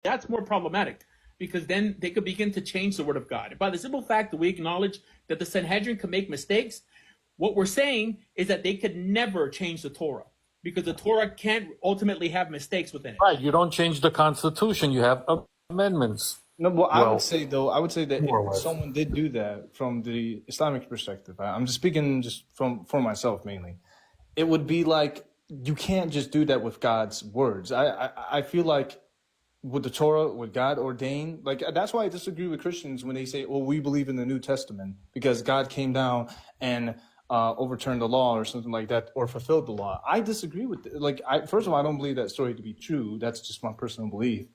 that's more problematic, because then they could begin to change the word of God. By the simple fact that we acknowledge that the Sanhedrin could make mistakes, what we're saying is that they could never change the Torah, because the Torah can't ultimately have mistakes within it. Right. You don't change the Constitution. You have amendments. No, well, I Well, would say though, I would say that more or if less. someone did do that from the Islamic perspective, I'm just speaking just for myself mainly, it would be like you can't just do that with God's words. I feel like with the Torah, with God ordained, like that's why I disagree with Christians when they say, "Well, we believe in the New Testament because God came down and overturned the law or something like that, or fulfilled the law." I disagree with first of all, I don't believe that story to be true. That's just my personal belief.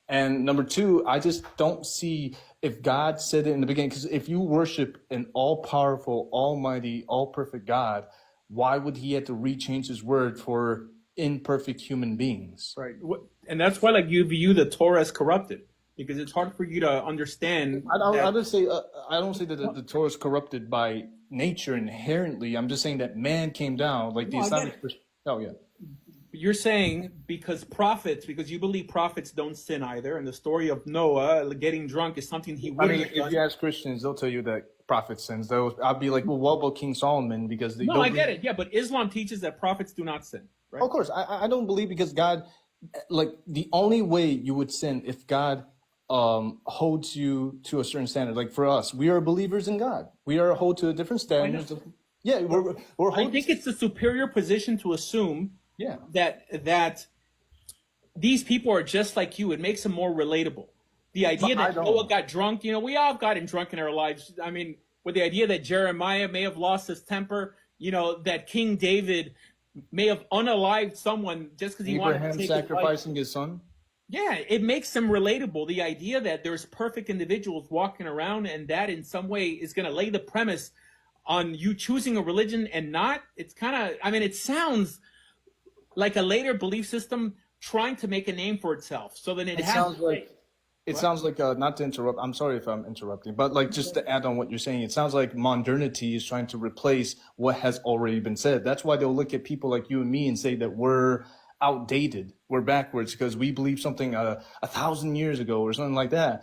And number two, I just don't see if God said it in the beginning, because if you worship an all-powerful, almighty, all-perfect God, why would he have to rechange his word for imperfect human beings? Right. And that's why you view the Torah as corrupted, because it's hard for you to understand. I don't say that the Torah is corrupted by nature inherently. I'm just saying that man came down, like the Islamic. Oh yeah. You're saying because you believe prophets don't sin either, and the story of Noah getting drunk is something he wouldn't have done. If you ask Christians, they'll tell you that prophets sins. I'll be like, well, what about King Solomon? Because I get it. Yeah, but Islam teaches that prophets do not sin, right? Of course, I don't believe, because God, the only way you would sin if God holds you to a certain standard. Like for us, we are believers in God. We are held to a different standard. Yeah, I think it's a superior position to assume that these people are just like you. It makes them more relatable. The idea that Noah got drunk, we all gotten drunk in our lives. I mean, with the idea that Jeremiah may have lost his temper, that King David may have unalived someone just because he wanted to take sacrificing his son. Yeah, it makes them relatable. The idea that there's perfect individuals walking around, and that in some way is going to lay the premise on you choosing a religion and not. It's kind of, it sounds like a later belief system trying to make a name for itself, so that it sounds like not to interrupt. I'm sorry if I'm interrupting, but just to add on what you're saying, it sounds like modernity is trying to replace what has already been said. That's why they'll look at people like you and me and say that we're outdated, we're backwards, because we believe something 1,000 years ago or something like that.